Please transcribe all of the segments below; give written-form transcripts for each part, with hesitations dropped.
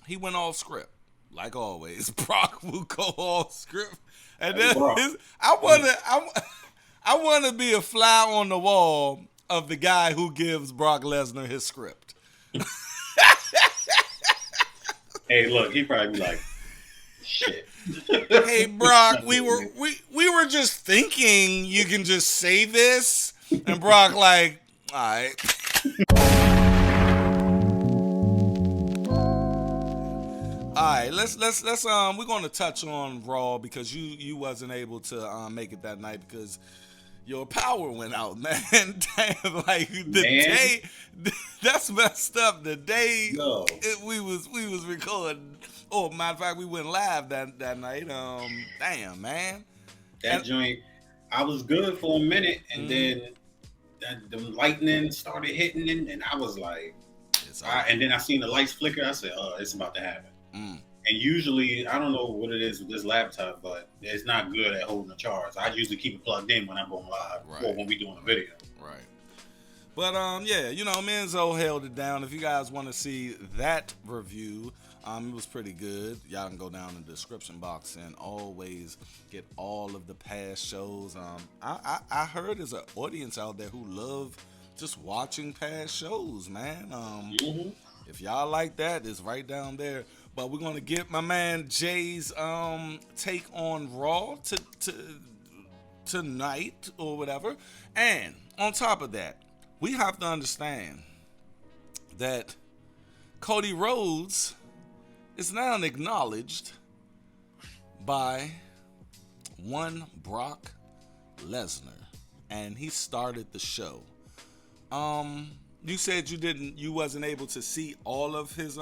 he went off script. Like always, Brock will go off script. And then I want to be a fly on the wall of the guy who gives Brock Lesnar his script. Hey, look, he probably be like, shit. Hey Brock, we were just thinking you can just say this, and Brock like, all right. All right, let's we're gonna touch on Raw because you wasn't able to make it that night because your power went out, man. Damn, like the day that's messed up. The day we was recording. Oh, matter of fact, we went live that night. Damn, man. That joint, I was good for a minute, and then the lightning started hitting, and I was like, and then I seen the lights flicker. I said, it's about to happen. And usually, I don't know what it is with this laptop, but it's not good at holding a charge. I usually keep it plugged in when I'm going live or when we doing a video. Right. But yeah, Menzo held it down. If you guys want to see that review, it was pretty good. Y'all can go down in the description box and always get all of the past shows. I heard there's an audience out there who love just watching past shows, man. If y'all like that, it's right down there. But we're gonna get my man Jay's take on Raw tonight or whatever. And on top of that, we have to understand that Cody Rhodes is now acknowledged by one Brock Lesnar, and he started the show. You said you wasn't able to see all of his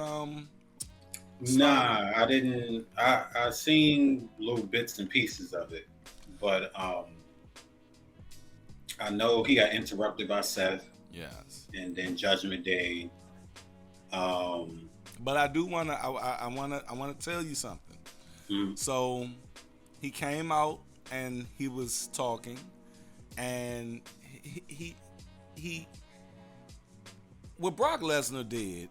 Nah, I didn't. I seen little bits and pieces of it, but I know he got interrupted by Seth. Yes. And then Judgment Day. But I do wanna. I wanna tell you something. So he came out and he was talking, and he what Brock Lesnar did.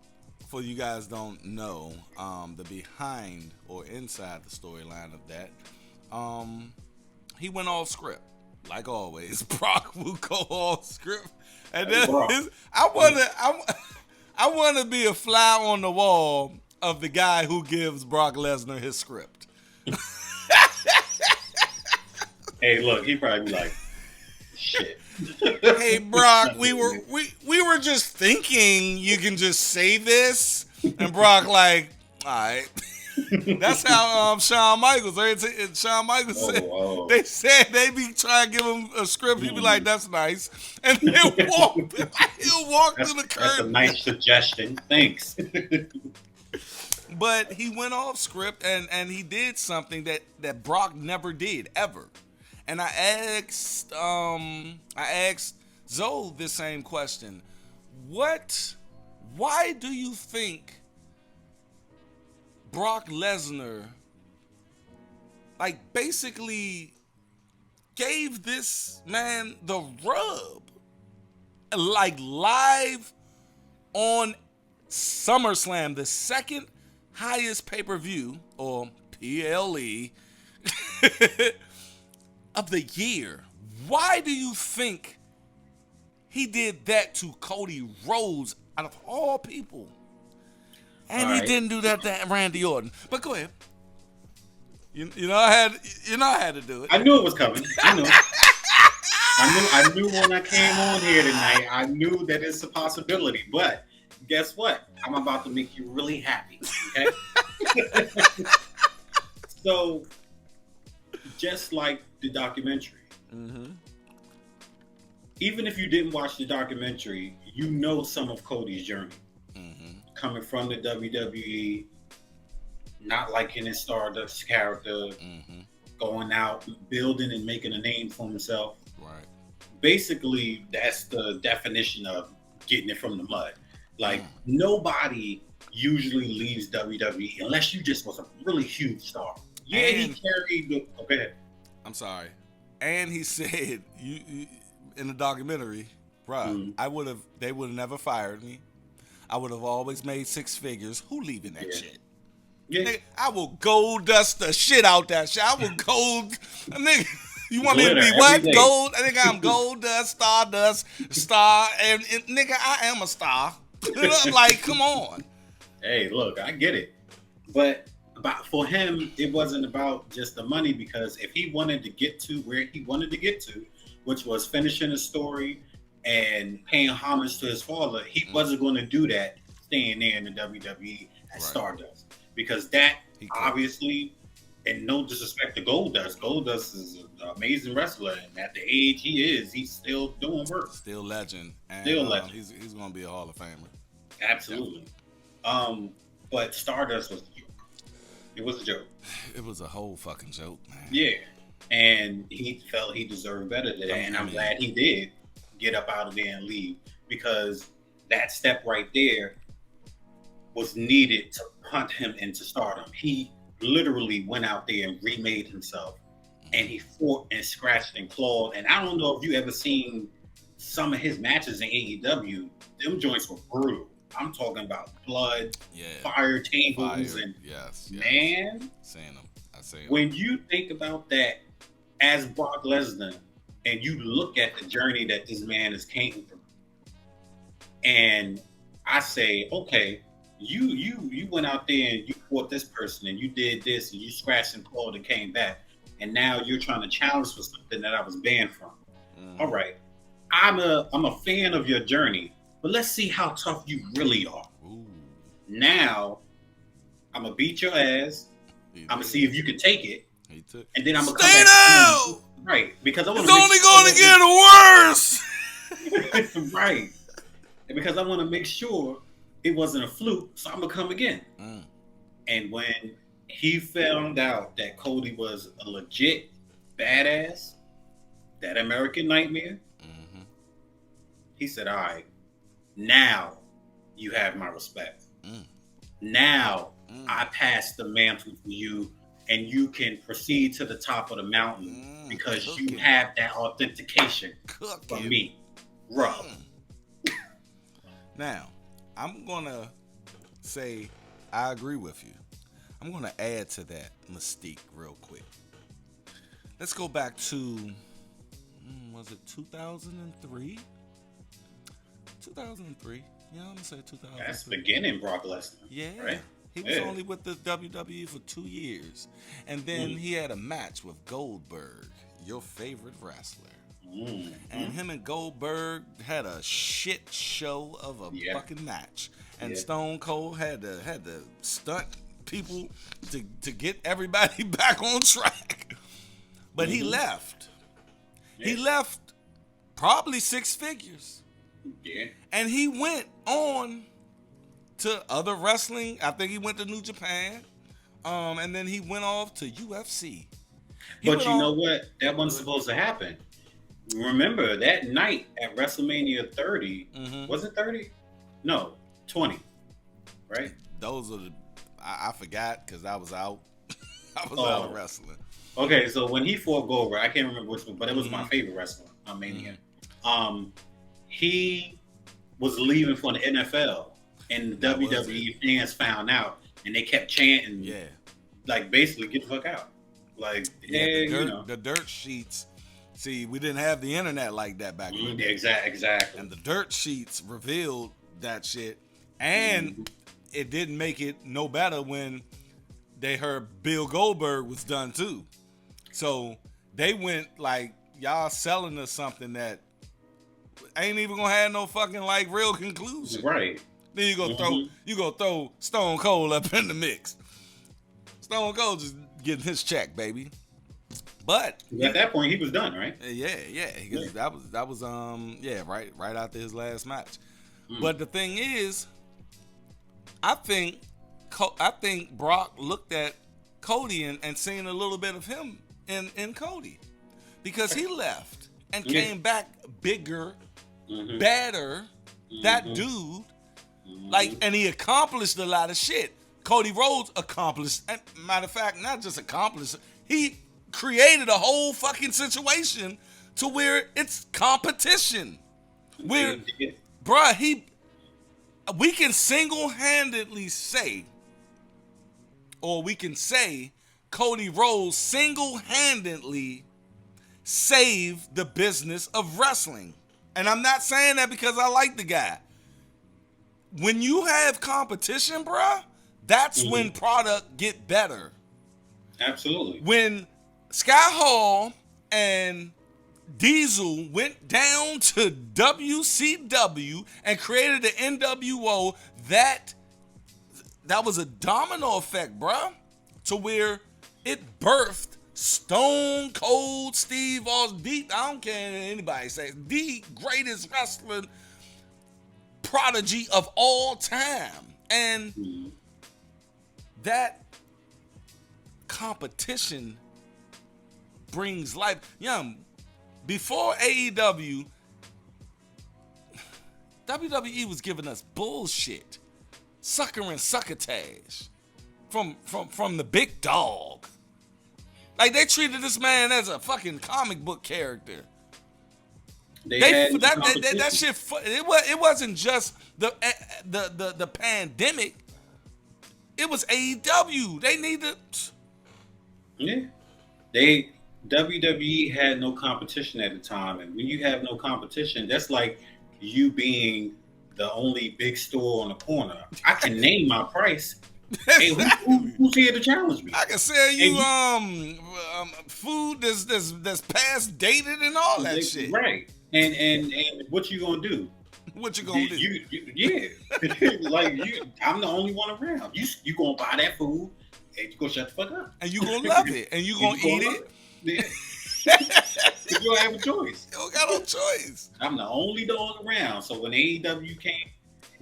For you guys don't know the behind or inside the storyline of that, he went off script. Like always, Brock will go off script, and then I wanna be a fly on the wall of the guy who gives Brock Lesnar his script. Hey, look, he probably be like, shit. Hey Brock, we were just thinking you can just say this, and Brock like, all right. That's how Shawn Michaels said. They said they be trying to give him a script. He'd be like, "That's nice," and he'll walk through the curtain. That's a nice suggestion. Thanks. But he went off script and he did something that Brock never did ever. And I asked Zoe this same question. Why do you think Brock Lesnar basically gave this man the rub live on SummerSlam, the second highest pay-per-view or PLE of the year? Why do you think he did that to Cody Rhodes out of all people? And he didn't do that to Randy Orton. But go ahead. You know I had to do it. I knew it was coming. I knew when I came on here tonight. I knew that it's a possibility. But guess what? I'm about to make you really happy. Okay. So, just like the documentary, even if you didn't watch the documentary, you know some of Cody's journey. Coming from the WWE, not liking his Stardust character, going out, building and making a name for himself. Right. Basically, that's the definition of getting it from the mud. Like, nobody usually leaves WWE unless you just was a really huge star. Yeah, he carried the... Okay. I'm sorry. And he said, you in the documentary, bro, they would have never fired me. I would have always made six figures. Who leaving that shit? Yeah. Nigga, I will gold dust the shit out that shit. I will gold, nigga. You want me to Glitter be every what? day. Gold? I think I'm gold dust, stardust, star, and nigga, I am a star. I'm like, come on. Hey, look, I get it, but for him, it wasn't about just the money, because if he wanted to get to where he wanted to get to, which was finishing a story and paying homage to his father, he wasn't going to do that staying there in the WWE at Stardust, because that obviously, and no disrespect to Goldust is an amazing wrestler, and at the age he is, he's still doing work, still legend, and still legend. He's going to be a Hall of Famer. Absolutely. But Stardust was a joke. It was a joke. It was a whole fucking joke, man. Yeah. And he felt he deserved better than that. And I'm glad he did get up out of there and leave, because that step right there was needed to punt him into stardom. He literally went out there and remade himself, and he fought and scratched and clawed. And I don't know if you ever seen some of his matches in AEW. Them joints were brutal. I'm talking about blood, fire tables, and man, I say them. When you think about that as Brock Lesnar, and you look at the journey that this man has came through, and I say, okay, you went out there and you fought this person, and you did this, and you scratched and clawed and came back, and now you're trying to challenge for something that I was banned from. All right, I'm a fan of your journey. But let's see how tough you really are. Ooh. Now, I'm going to beat your ass. I'm going to see if you can take it. And then I'm going to come back. Stay down! Right. Because I want it's only going to get worse. Right. And because I want to make sure it wasn't a fluke, so I'm going to come again. And when he found out that Cody was a legit badass, that American Nightmare, he said, all right. Now you have my respect. Now I pass the mantle to you, and you can proceed to the top of the mountain because you have that authentication from me. Bro. Now, I'm going to say I agree with you. I'm going to add to that mystique real quick. Let's go back to, was it 2003? 2003. Yeah, I'm going to say 2003. That's beginning Brock Lesnar. Yeah. Right? He was only with the WWE for 2 years. And then he had a match with Goldberg, your favorite wrestler. And him and Goldberg had a shit show of a fucking match. And Stone Cold had to stunt people to get everybody back on track. But he left. He left probably 6 figures. Yeah. And he went on to other wrestling. I think he went to New Japan. And then he went off to UFC. But you know what? That wasn't supposed to happen. Remember that night at WrestleMania 30, was it 30? No, 20. Right? Those are I forgot because I was out. I was out of wrestling. Okay, so when he fought Goldberg, I can't remember which one, but it was my favorite wrestler on Mania. He was leaving for the NFL, and the WWE fans found out, and they kept chanting, like basically get the fuck out. Like, the dirt sheets. See, we didn't have the internet like that back then. Exactly. And the dirt sheets revealed that shit, and it didn't make it no better when they heard Bill Goldberg was done too. So they went like, y'all selling us something that ain't even gonna have no fucking like real conclusion. Right. Then you go throw Stone Cold up in the mix. Stone Cold just getting his check, baby. But at that point he was done, right? That was right after his last match. But the thing is, I think Brock looked at Cody and seen a little bit of him in Cody, because he left and came back bigger, badder. That dude, and he accomplished a lot of shit. Cody Rhodes accomplished, and matter of fact, not just accomplished, he created a whole fucking situation to where it's competition. Where, bruh, we can single-handedly say or we can say Cody Rhodes single-handedly saved the business of wrestling. And I'm not saying that because I like the guy. When you have competition, bruh, that's when product get better. Absolutely. When Sky Hall and Diesel went down to WCW and created the NWO, that was a domino effect, bruh, to where it birthed Stone Cold Steve Austin. I don't care what anybody says, the greatest wrestling prodigy of all time. And that competition brings life. Before AEW, WWE was giving us bullshit, sucker and succotage from the big dog. Like, they treated this man as a fucking comic book character. That shit. It wasn't just the pandemic. It was AEW. They needed. Yeah, WWE had no competition at the time, and when you have no competition, that's like you being the only big store on the corner. I can name my price. Hey, who's here to challenge me? I can sell you food that's past dated and all that shit. Right. And what you gonna do? What you gonna do? Yeah. Like I'm the only one around. You gonna buy that food and you gonna shut the fuck up. And you gonna love it. And you gonna eat it. Yeah. You don't have a choice. You don't got no choice. I'm the only dog around. So when AEW came,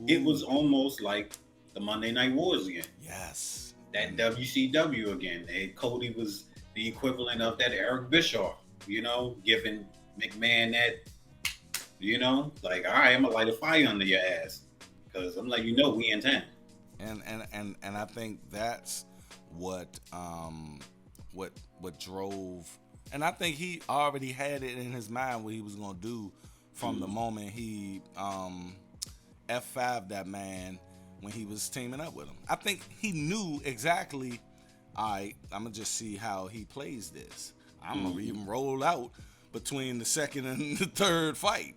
it was almost like the Monday Night Wars again. Yes. That WCW again. Cody was the equivalent of that Eric Bischoff, giving McMahon that, like, all right, I'm gonna light a fire under your ass. Because I'm like, we in town. And I think that's what drove, and I think he already had it in his mind what he was gonna do from the moment he F5'd that man when he was teaming up with him. I think he knew exactly, all right, I'm gonna just see how he plays this. I'm gonna even roll out between the second and the third fight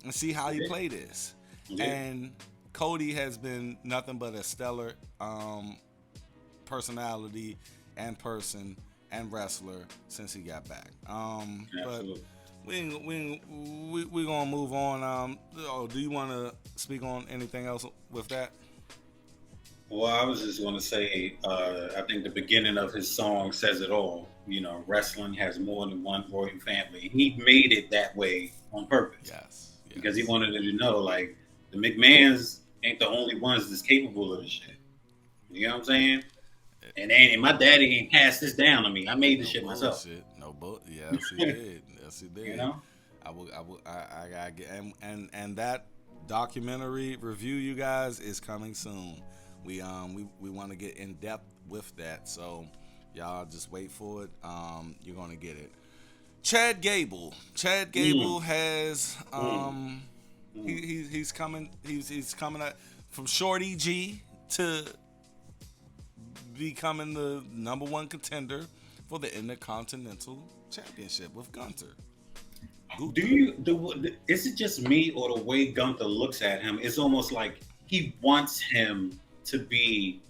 and see how he play this. Yeah. And Cody has been nothing but a stellar personality and person and wrestler since he got back. But we're gonna move on. Do you want to speak on anything else with that? Well, I was just going to say, I think the beginning of his song says it all. Wrestling has more than one royal family. He made it that way on purpose. Yes. Because he wanted it to know, like, the McMahons ain't the only ones that's capable of this shit. You know what I'm saying? And my daddy ain't passed this down to me. I made this shit myself. Yes, he did. Yes, he did. I gotta get and that documentary review, you guys, is coming soon. We want to get in depth with that, so y'all just wait for it. You're gonna get it. Chad Gable has he's coming out from Shorty G to becoming the number one contender for the Intercontinental Championship with Gunther. Is it just me, or the way Gunther looks at him? It's almost like he wants him to be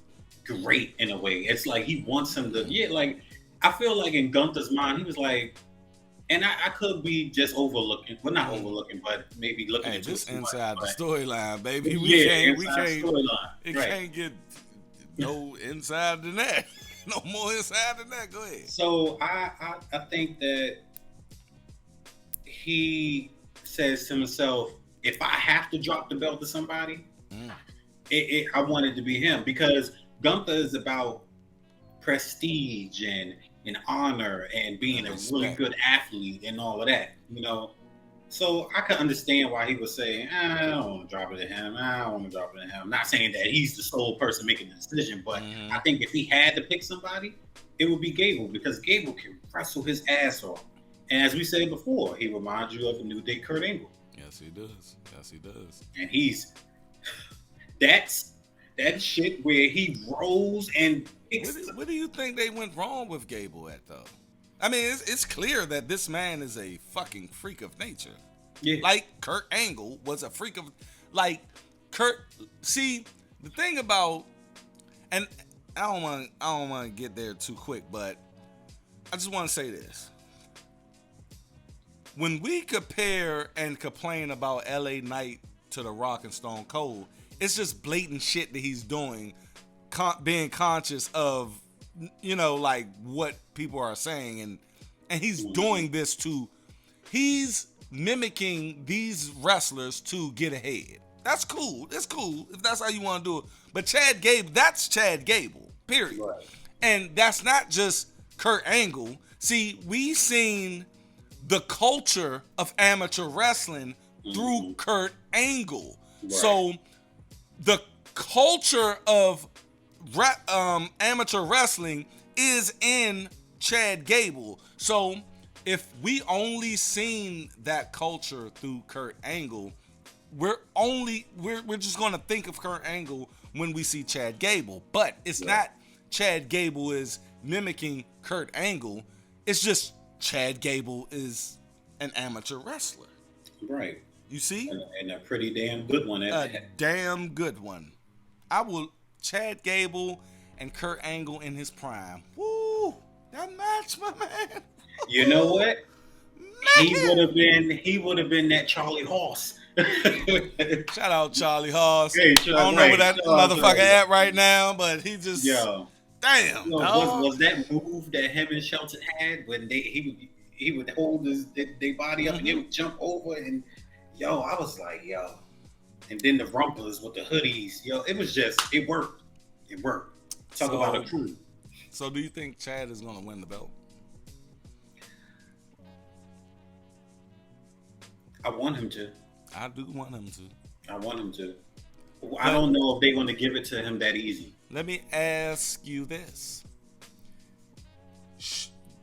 great in a way. It's like he wants him to, like, I feel like in Gunther's mind, he was like, and I could be just overlooking, well, not overlooking, but maybe looking at just inside the storyline, baby. We can't get no inside than that. No more inside than that. Go ahead. So I think that he says to himself, if I have to drop the belt to somebody, I want it to be him, because Gunther is about prestige and honor and being a really good athlete and all of that, So I can understand why he was saying, I don't want to drop it to him. I'm not saying that he's the sole person making the decision, but I think if he had to pick somebody, it would be Gable, because Gable can wrestle his ass off. And as we said before, he reminds you of a New Day Kurt Angle. Yes, he does. And he's that shit where he rolls and What do you think they went wrong with Gable at though? I mean, it's clear that this man is a fucking freak of nature. Yeah. Like Kurt Angle was a freak of, like Kurt. See, the thing about, and I don't want to get there too quick, but I just want to say this. When we compare and complain about LA Knight to The Rock and Stone Cold, it's just blatant shit that he's doing, being conscious of, like what people are saying, and he's doing this he's mimicking these wrestlers to get ahead. That's cool. It's cool if that's how you want to do it. But that's Chad Gable, period. Right. And that's not just Kurt Angle. See, we seen the culture of amateur wrestling through Kurt Angle. Right. So the culture of amateur wrestling is in Chad Gable. So if we only seen that culture through Kurt Angle, we're just gonna think of Kurt Angle when we see Chad Gable. But it's not Chad Gable is mimicking Kurt Angle. It's just Chad Gable is an amateur wrestler. Right. You see? And a pretty damn good one. Damn good one. Chad Gable and Kurt Angle in his prime. Woo! That match, my man. You know what? Man. He would have been that Charlie Horse. Shout out Charlie Horse. Hey, I don't know where that motherfucker at right now, but he just damn. Was that move that him and Shelton had when he would hold their body up and he would jump over and I was like, and then the rumblers with the hoodies, it worked. It worked. Talk about a crew. So do you think Chad is gonna win the belt? I want him to. I do want him to. I want him to. I don't know if they're going to give it to him that easy. Let me ask you this.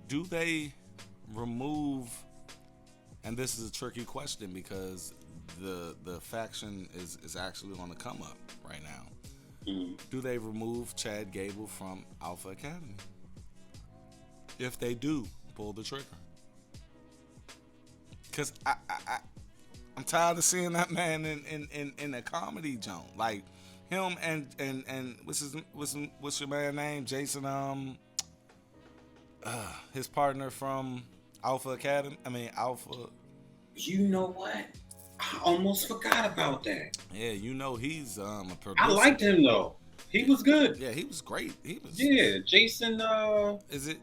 Do they remove, and this is a tricky question because the faction is actually on the come up right now. Mm-hmm. Do they remove Chad Gable from Alpha Academy? If they do, pull the trigger. Because I'm tired of seeing that man in a comedy zone. Like him and what's your man name? Jason, his partner from Alpha Academy. Alpha. You know what? I almost forgot about that. Yeah, he's a producer. I liked him though. He was good. Yeah, he was great. Jason. Is it?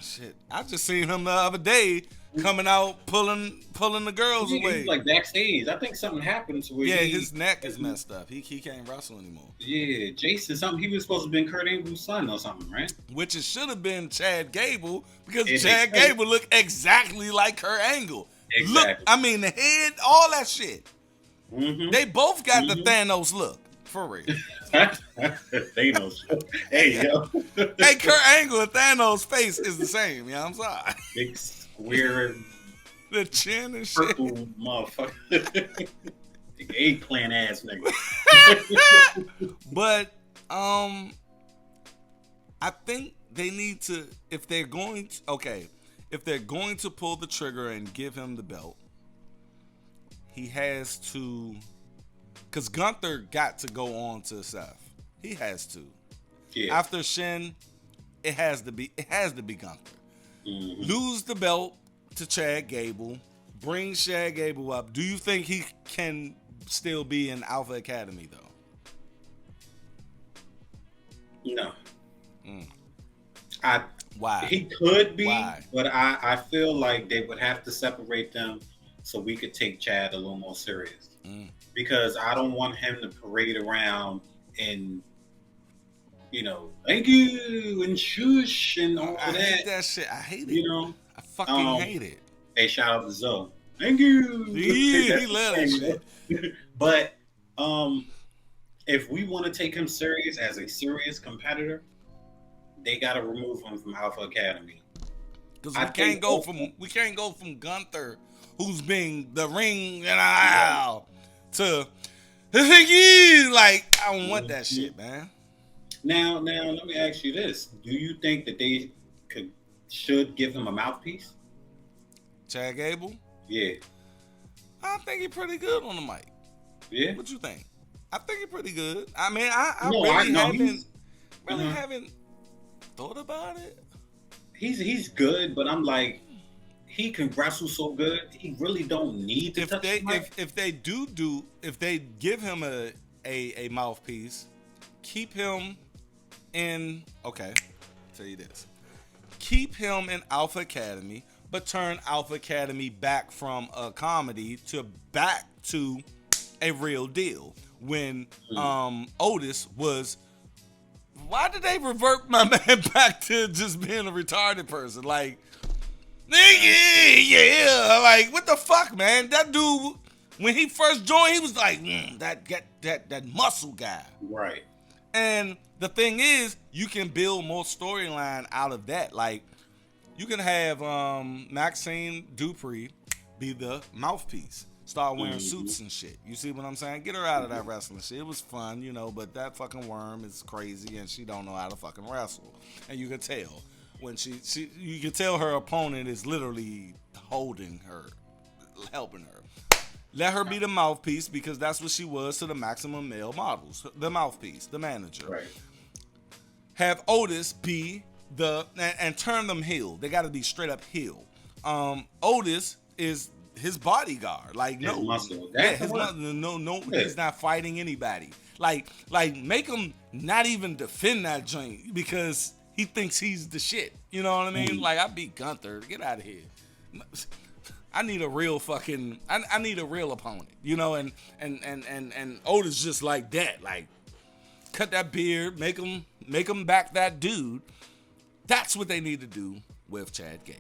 Shit. I just seen him the other day coming out pulling the girls away. He was like backstage. I think something happened to where his neck is messed up. He can't wrestle anymore. Yeah, Jason. Something. He was supposed to have been Kurt Angle's son or something, right? Which it should have been Chad Gable because Chad Gable looked exactly like Kurt Angle. Exactly. Look, the head, all that shit. Mm-hmm. They both got the Thanos look. For real. Thanos. Hey, yo. Hey, Kurt Angle and Thanos' face is the same. Yeah, I'm sorry. Big square. The chin and purple shit. Motherfucker. Eggplant ass nigga. But, I think they need to, if they're going to pull the trigger and give him the belt, he has to, because Gunther got to go on to Seth. He has to. Yeah. After Shin, it has to be Gunther. Mm-hmm. Lose the belt to Chad Gable. Bring Chad Gable up. Do you think he can still be in Alpha Academy though? No. Why? He could be, but I feel like they would have to separate them so we could take Chad a little more serious. Because I don't want him to parade around and, thank you and shush and all that. I hate that shit. I hate it. I fucking hate it. Hey, shout out to Zoe. Thank you. Yeah, he love that shit. But if we want to take him serious as a serious competitor, they got to remove him from Alpha Academy. Because we can't go from Gunther, who's being the ring to like, I don't want that shit, man. Now, let me ask you this: do you think that they should give him a mouthpiece? Chad Gable? Yeah. I think he's pretty good on the mic. Yeah. What you think? I think he's pretty good. I mean, I No, really know haven't thought about it. He's good, but I'm like, he can wrestle so good. He really don't need to touch the mic. If they give him a mouthpiece, keep him in. Okay, I'll tell you this. Keep him in Alpha Academy, but turn Alpha Academy back from a comedy back to a real deal. When Otis was, why did they revert my man back to just being a retarded person? Like, nigga, yeah, like what the fuck, man? That dude, when he first joined, he was like that muscle guy, right? And the thing is, you can build more storyline out of that. Like, you can have Maxine Dupree be the mouthpiece. Start wearing suits and shit. You see what I'm saying? Get her out of that wrestling shit. It was fun, you know, but that fucking worm is crazy and she don't know how to fucking wrestle. And you can tell when you can tell her opponent is literally holding her, helping her. Let her be the mouthpiece because that's what she was to the Maximum Male models. The mouthpiece, the manager. Right. Have Otis be and turn them heel. They got to be straight up heel. Otis is his bodyguard, like his muscle. No, he's not fighting anybody. Like make him not even defend that joint because he thinks he's the shit. You know what I mean? Like, I beat Gunther. Get out of here. I need a real fucking. I need a real opponent. You know, and Otis just like that. Like, cut that beard, make him back that dude. That's what they need to do with Chad Gable.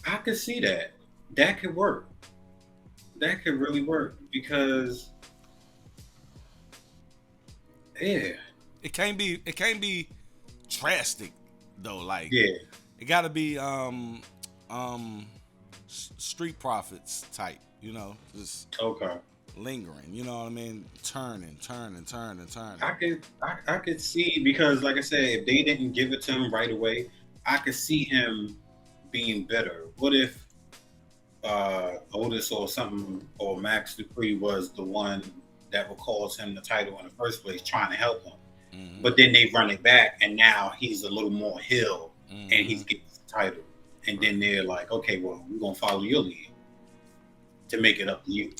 I could see that. That could work. That could really work because, yeah, it can't be drastic though. Like, yeah, it got to be Street Profits type. You know, just okay, lingering. You know what I mean? Turning. I could see, because, like I said, if they didn't give it to him right away, I could see him being better. What if Otis or something, or Max Dupree was the one that would cause him the title in the first place, trying to help him? Mm-hmm. But then they run it back, and now he's a little more heel, and he's getting the title. And then they're like, okay, well, we're going to follow your lead to make it up to you.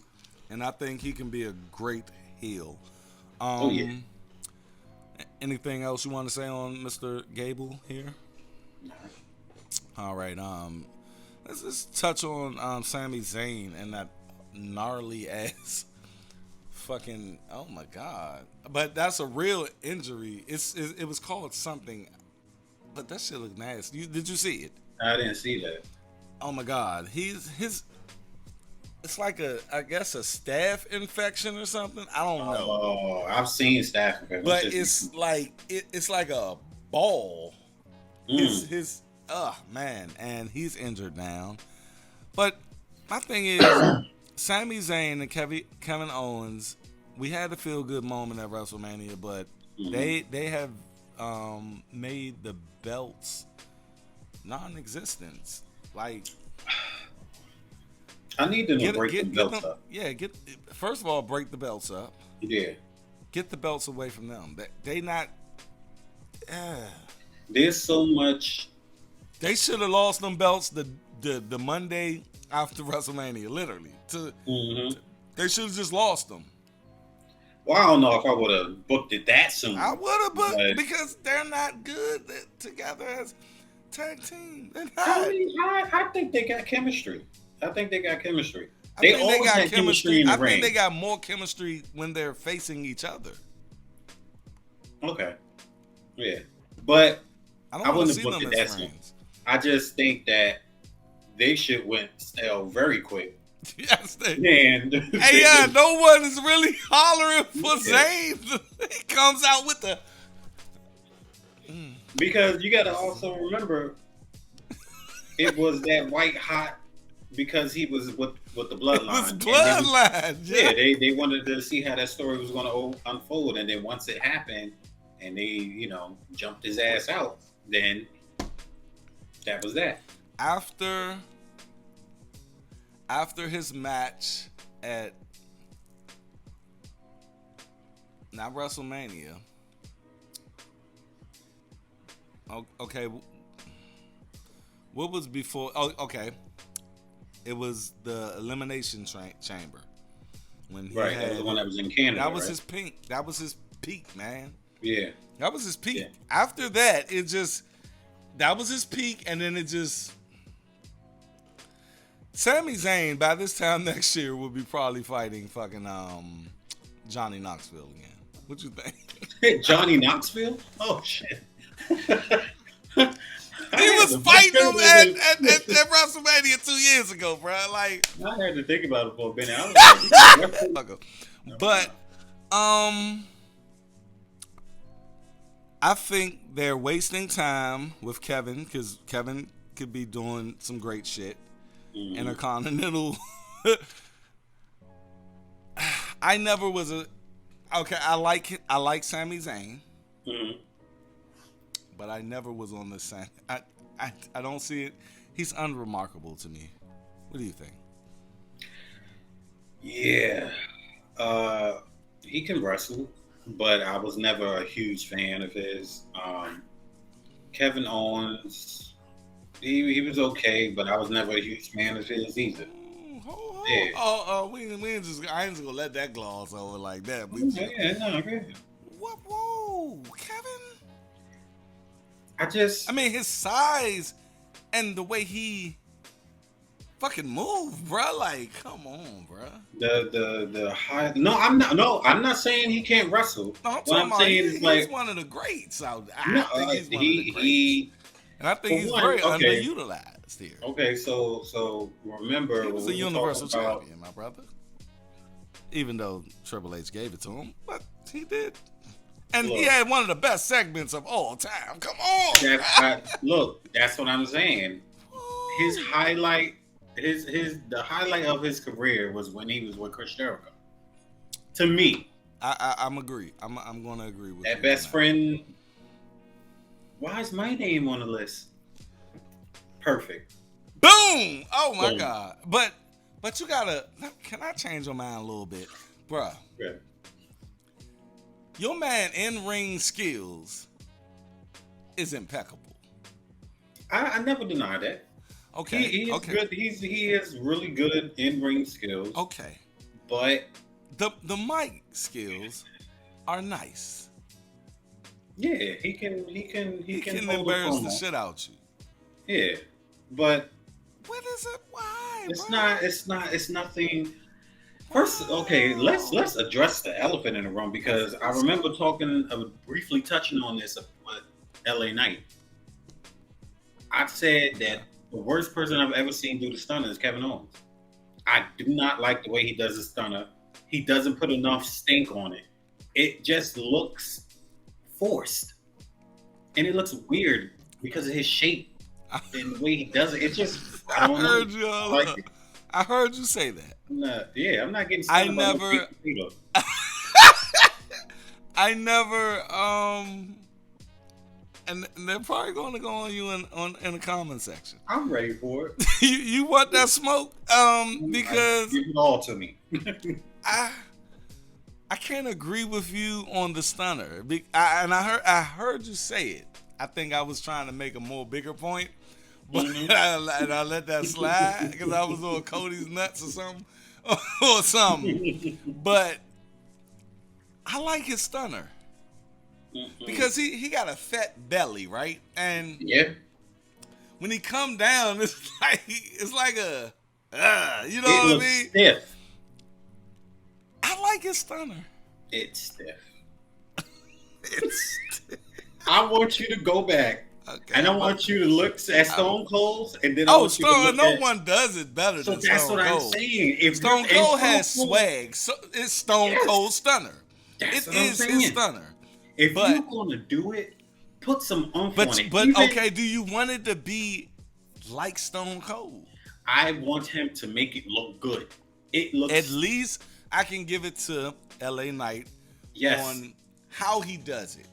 And I think he can be a great heel. Yeah. Anything else you want to say on Mr. Gable here? No. All right. Let's just touch on Sami Zayn and that gnarly ass fucking. Oh my god! But that's a real injury. It was called something, but that shit looked nasty. Did you see it? I didn't see that. Oh my god! It's like I guess a staph infection or something. I don't know. Oh, I've seen staph infection, but it's like a ball. Man, and he's injured now. But my thing is, Sami Zayn and Kevin Owens, we had a feel good moment at WrestleMania, but they have made the belts non-existent. Like, I need them to break the belts up. Yeah, first of all, break the belts up. Yeah. Get the belts away from them. They not. There's so much. They should have lost them belts the Monday after WrestleMania, literally. They should have just lost them. Well, I don't know if I would have booked it that soon. I would have booked because they're not good together as tag team. They're not. I think they got chemistry. They always had chemistry in the ring. I think they got more chemistry when they're facing each other. Okay. Yeah. But I wouldn't have booked it that soon. Friends. I just think that they shit went stale very quick. Yes, no one is really hollering for Zayn. He comes out with the. Because you got to also remember, it was that white hot because he was with the bloodline. It was bloodline. They wanted to see how that story was going to unfold, and then once it happened, and they, jumped his ass out, then that was that. After his match at not WrestleMania. Okay. What was before? Oh, okay. It was the Elimination Chamber when he had that was the one that was in Canada. That was his peak. That was his peak, man. Yeah. That was his peak. Yeah. After that, that was his peak, and then it just. Sami Zayn by this time next year will be probably fighting fucking Johnny Knoxville again. What you think? Johnny Knoxville? Oh shit. He was fighting him at WrestleMania 2 years ago, bro. Like I had to think about it for a minute. I was like, but I think they're wasting time with Kevin because Kevin could be doing some great shit. Intercontinental. I never was I like Sami Zayn, but I never was on the same. I don't see it. He's unremarkable to me. What do you think? Yeah, he can wrestle, but I was never a huge fan of his. Kevin Owens. He was okay, but I was never a huge fan of his either. Yeah. I ain't just gonna let that gloss over like that. Whoa, Kevin. I mean, his size and the way he fucking move, bro. Like, come on, bro. The high. No, I'm not. No, I'm not saying he can't wrestle. No, I'm saying he's one of the greats. I think he's one of the greats. And I think he's very underutilized here. Okay, so remember, he was a Universal Champion, my brother. Even though Triple H gave it to him, but he did, and he had one of the best segments of all time. Come on, that's what I'm saying. His highlight, the highlight of his career was when he was with Chris Jericho. To me, I'm agree. I'm going to agree with that best friend. Why is my name on the list? Perfect. Boom! Oh my God! But you gotta. Can I change your mind a little bit, bruh? Yeah. Your man in ring skills is impeccable. I never deny that. Okay. He is good. He is really good in ring skills. Okay. But the mic skills are nice. Yeah, he can embarrass the shit out you. Yeah, but what is it? Why? It's nothing. First, okay, let's address the elephant in the room because I remember briefly touching on this with LA Knight. I said that the worst person I've ever seen do the stunner is Kevin Owens. I do not like the way he does the stunner. He doesn't put enough stink on it. It just looks forced, and it looks weird because of his shape and the way he does it. It just I heard you say that. I'm not getting. I never. And they're probably going to go on you in the comment section. I'm ready for it. you want that smoke? Because give it all to me. I can't agree with you on the stunner. I heard you say it. I think I was trying to make a bigger point, but I let that slide because I was on Cody's nuts or something. But I like his stunner because he got a fat belly, right? And when he come down, it's like a you know what I mean? Stiff. I like his stunner. It's stiff. I want you to go back, and I want you to look at Stone Cold, and then no one does it better than Stone Cold. So that's what I'm saying. If Stone Cold has swag, so it's Stone Cold stunner. That's it is his stunner. If you're gonna do it, put some oomph on it. But okay, do you want it to be like Stone Cold? I want him to make it look good. It looks at least. I can give it to LA Knight on how he does it.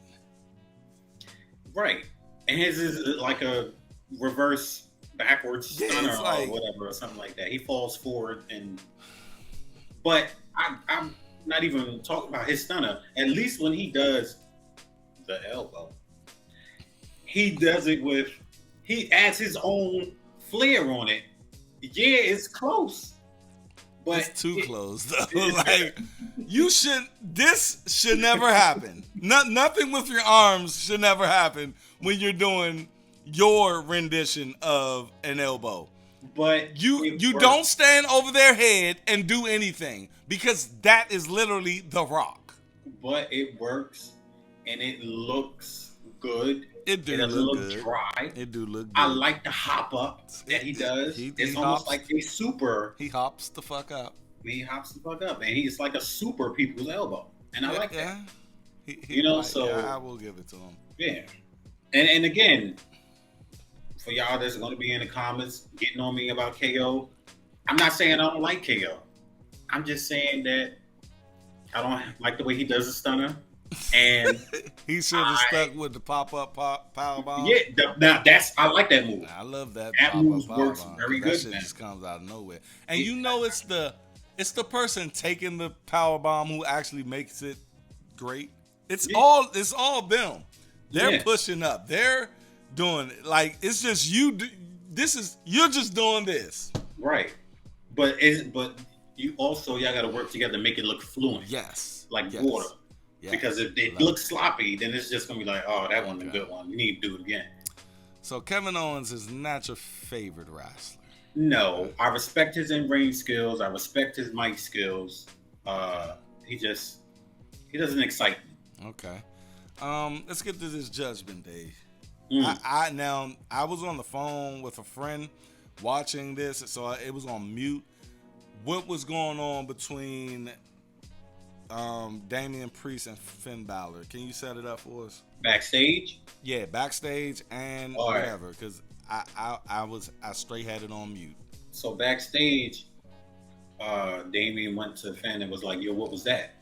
Right. And his is like a reverse backwards stunner or whatever or something like that. He falls forward but I'm not even talking about his stunner. At least when he does the elbow, he does it he adds his own flair on it. Yeah, it's close. But it's too close though. Like this should never happen. Nothing with your arms should never happen when you're doing your rendition of an elbow. But you don't stand over their head and do anything because that is literally The Rock. But it works and it looks good. It doesn't look good. Dry. It do look good. I like the hop up that he does. It's almost like a super. He hops the fuck up. He hops the fuck up, and he's like a super people's elbow, and I like that. I will give it to him. Yeah, and again, for y'all that's going to be in the comments getting on me about KO, I'm not saying I don't like KO. I'm just saying that I don't like the way he does the stunner. And he should have stuck with the pop-up power bomb. Yeah, now I like that move. I love that. That move works very good. That shit just comes out of nowhere. And it's the person taking the power bomb who actually makes it great. It's all them. They're pushing up. They're doing it. Like it's just you. You're just doing this. Right. But you also y'all got to work together to make it look fluent. Yes. Like water. Yes. Because if it looks sloppy, then it's just gonna be like, oh, that wasn't a good one. You need to do it again. So Kevin Owens is not your favorite wrestler. No, I respect his in-ring skills. I respect his mic skills. He doesn't excite me. Okay. Let's get to this Judgment Day. I was on the phone with a friend watching this, so it was on mute. What was going on between Damian Priest and Finn Balor? Can you set it up for us? Backstage? Yeah, backstage and whatever, because I straight had it on mute. So backstage, Damian went to Finn and was like, yo, what was that?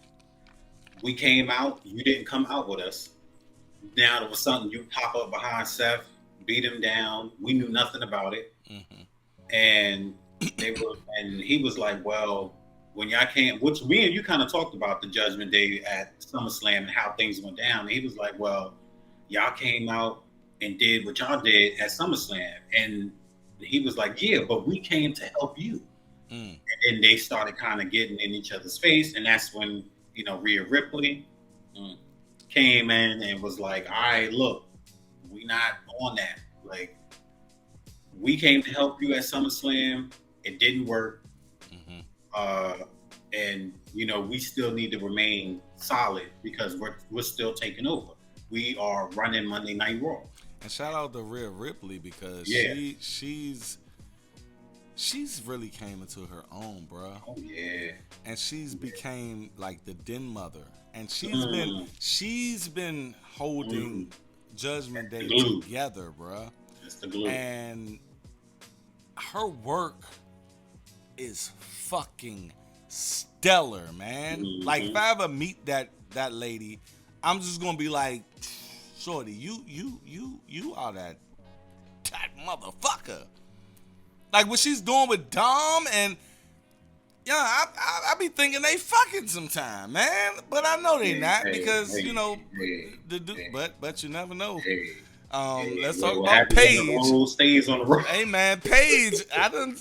We came out, you didn't come out with us. Now there was something, you pop up behind Seth, beat him down. We knew nothing about it. Mm-hmm. And he was like, well, when y'all came, which me and you kind of talked about the Judgment Day at SummerSlam and how things went down. And he was like, well, y'all came out and did what y'all did at SummerSlam. And he was like, yeah, but we came to help you. And then they started kind of getting in each other's face. And that's when, Rhea Ripley came in and was like, all right, look, we not on that. Like, we came to help you at SummerSlam. It didn't work. And we still need to remain solid because we're still taking over. We are running Monday Night Raw. And shout out to Rhea Ripley because she's really came into her own, bro. Oh yeah. And she's became like the den mother, and she's been holding Judgment Day together, bro. That's the glue. And her work is fucking stellar, man. Mm-hmm. Like if I ever meet that lady, I'm just gonna be like, shorty, you are that motherfucker. Like what she's doing with Dom, and I be thinking they fucking sometime, man. But I know they not because but you never know. Let's talk about Paige. Stays on the road. Hey man, Paige, I done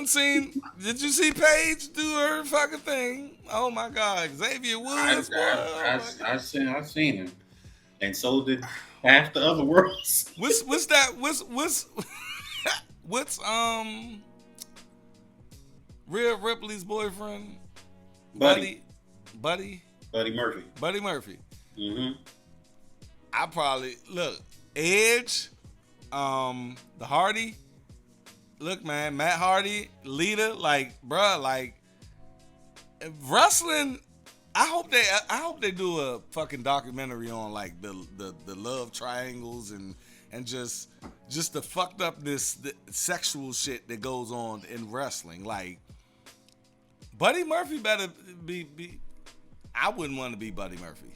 seen. Did you see Paige do her fucking thing? Oh my God, Xavier Woods. I've seen him, and so did half the other worlds. What's that? What's Rhea Ripley's boyfriend? Buddy Murphy. Buddy Murphy. Mm-hmm. I probably look. Edge, the Hardy. Look, man, Matt Hardy, Lita, like, bruh, like, wrestling. I hope they do a fucking documentary on like the love triangles and just the fucked up the sexual shit that goes on in wrestling. Like, Buddy Murphy better be. I wouldn't want to be Buddy Murphy.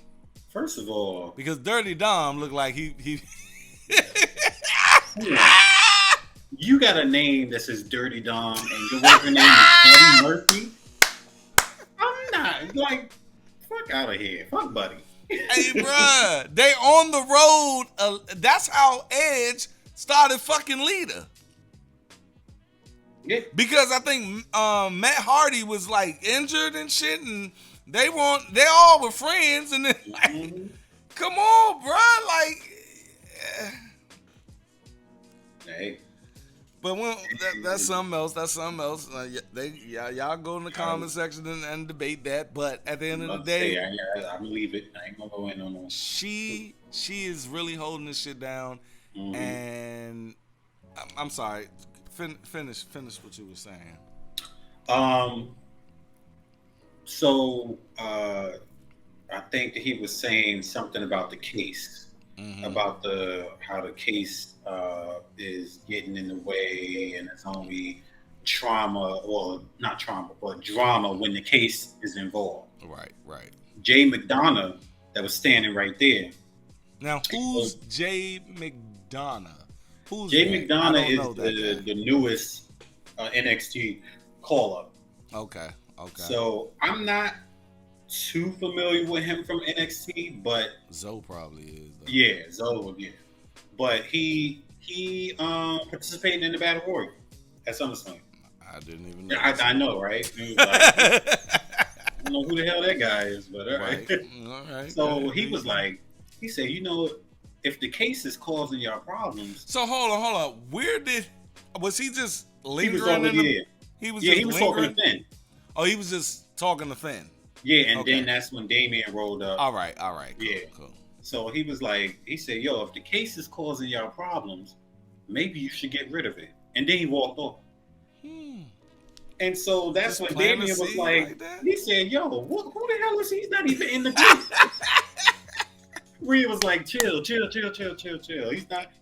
First of all, because Dirty Dom looked like he you got a name that says Dirty Dom, and your worker name is Buddy Murphy. I'm not like, fuck out of here, fuck Buddy. Hey, bruh, they on the road. That's how Edge started fucking Lita. Yeah. Because I think Matt Hardy was like injured and shit, and they all were friends, and then like, come on, bruh, like. Hey. But when, that's something else. That's something else. Y'all go in the comment section and debate that. But at the end of the day, I believe it. I ain't gonna go in on that. She is really holding this shit down. And I'm sorry. Finish what you were saying. So I think that he was saying something about the case. About how the case is getting in the way, and it's only trauma, or not trauma, but drama when the case is involved. Right. Jay McDonough, that was standing right there. Now, who's Jay McDonough? Jay McDonough is the newest NXT call-up. Okay. So I'm not too familiar with him from NXT, but Zoe probably is. Though. Yeah, Zoe, yeah. But he participated in the Battle Royal at SummerSlam. I didn't even know. I know, right? I don't know who the hell that guy is, but all right. All right. So he was like, he said, if the case is causing y'all problems. So hold on. Was he just lingering? He was talking to Finn. Oh, he was just talking to Finn. Yeah, and then that's when Damian rolled up. All right. Cool. So he was like, he said, yo, if the case is causing y'all problems, maybe you should get rid of it. And then he walked off. And so that's when Damian was like he said, yo, who the hell is he? He's not even in the group. Rhea was like, chill.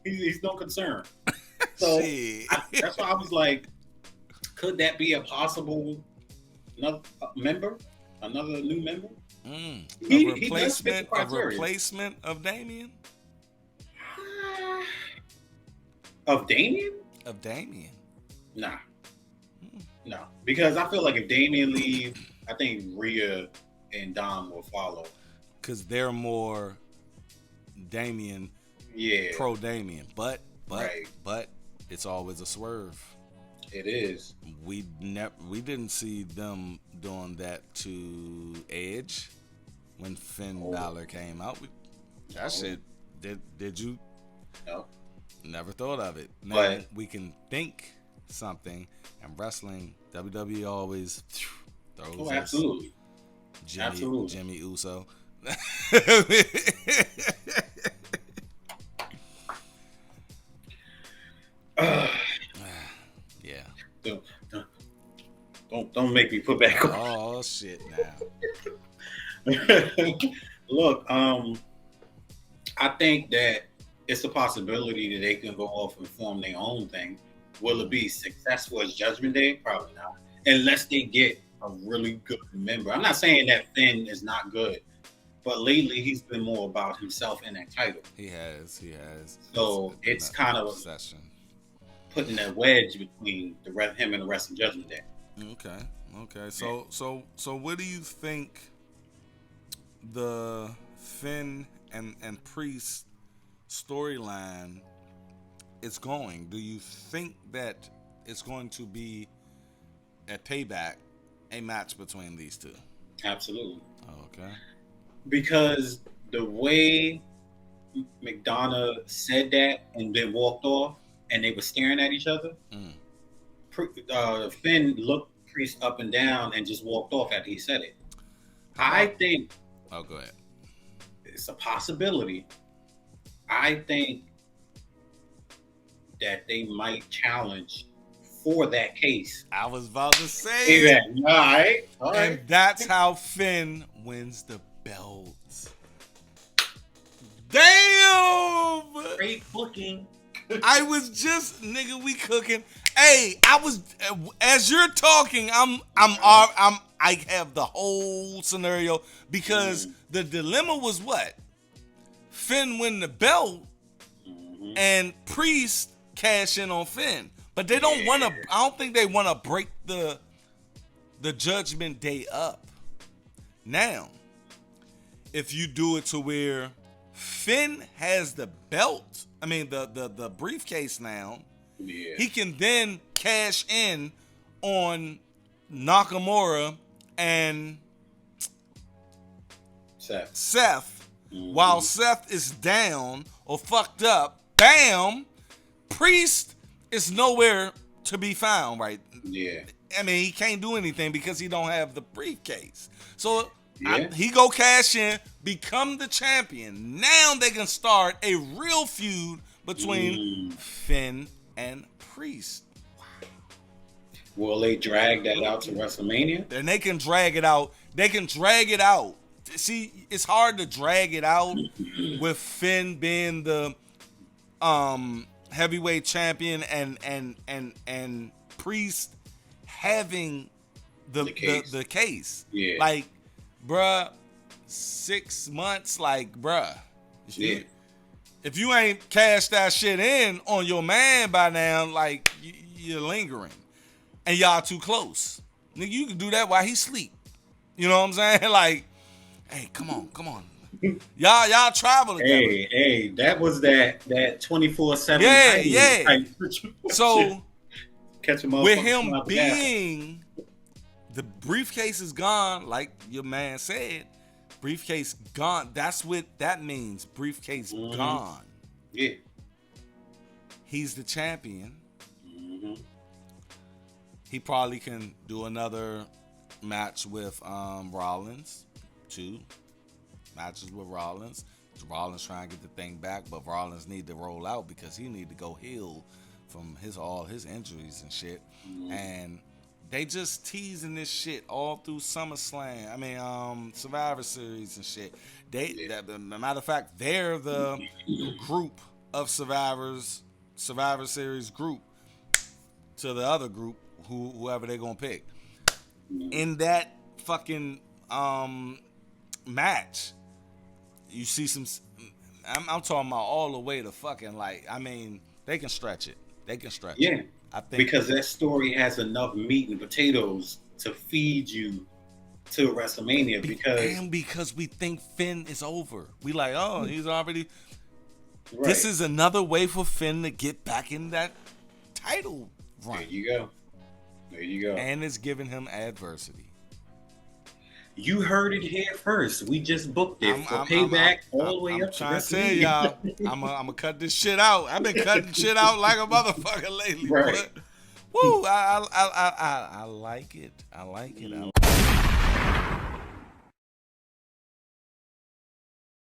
He's no concern. So that's why I was like, could that be a possible another new member? A replacement of Damian? Of Damian? Of Damian. Nah. No. Because I feel like if Damian leaves, I think Rhea and Dom will follow. Because they're more Damian, pro Damian. But it's always a swerve. It is. We didn't see them doing that to Edge when Finn Balor came out. Shit. Did you? No. Never thought of it. Now but we can think something, and wrestling, WWE always throws. Oh, absolutely. Jimmy Uso. Yeah. Don't make me put back on. Oh shit! Now. Look, I think that it's a possibility that they can go off and form their own thing. Will it be successful as Judgment Day? Probably not, unless they get a really good member. I'm not saying that Finn is not good, but lately he's been more about himself in that title. He has. So it's kind of obsession. Putting that wedge between him and the rest of Judgment Day. Okay. So what do you think the Finn and Priest storyline is going? Do you think that it's going to be at Payback a match between these two? Absolutely. Okay. Because the way McDonough said that and then walked off, and they were staring at each other. Finn looked Priest up and down and just walked off after he said it. I think. Oh, go ahead. It's a possibility. I think that they might challenge for that case. I was about to say that. All right. And that's how Finn wins the belts. Damn! Great booking. I was just, nigga, we cooking. Hey, I was, as you're talking, I'm I have the whole scenario because the dilemma was what? Finn win the belt and Priest cash in on Finn. But they don't want to, I don't think they want to break the Judgment Day up. Now, if you do it to where Finn has the belt, I mean the briefcase now, he can then cash in on Nakamura and Seth. While Seth is down or fucked up, bam, Priest is nowhere to be found, right? Yeah. I mean, he can't do anything because he don't have the briefcase. So he go cash in, become the champion. Now they can start a real feud between Finn and Priest. Will they drag that out to WrestleMania? And they can drag it out. They can drag it out. See, it's hard to drag it out with Finn being the heavyweight champion and Priest having the case. Yeah. Like, bruh, 6 months, like, bruh. If you ain't cashed that shit in on your man by now, like, you're lingering. And y'all too close. Nigga, you can do that while he sleep. You know what I'm saying? Like, hey, come on. Y'all travel together. Hey, that was that 24/7. Yeah. So catch him with him being the briefcase is gone, like your man said, briefcase gone. That's what that means. Briefcase gone. Yeah. He's the champion. He probably can do another match with Rollins. 2 matches with Rollins. Rollins trying to get the thing back, but Rollins need to roll out because he need to go heal from all his injuries and shit. And they just teasing this shit all through SummerSlam. I mean, Survivor Series and shit. Matter of fact, they're the group of Survivor Series group to the other group, whoever they're gonna pick. In that fucking match, you see some. I'm talking about all the way to fucking, like, I mean, they can stretch it. Yeah, I think because that story has enough meat and potatoes to feed you to WrestleMania. Because we think Finn is over. We like, oh, he's already. Right. This is another way for Finn to get back in that title run. There you go. And it's giving him adversity. You heard it here first. We just booked it for Payback all the way up to WrestleMania. I'm trying to tell y'all, I'm gonna cut this shit out. I've been cutting shit out like a motherfucker lately. Right. But, woo, I like it. I like it.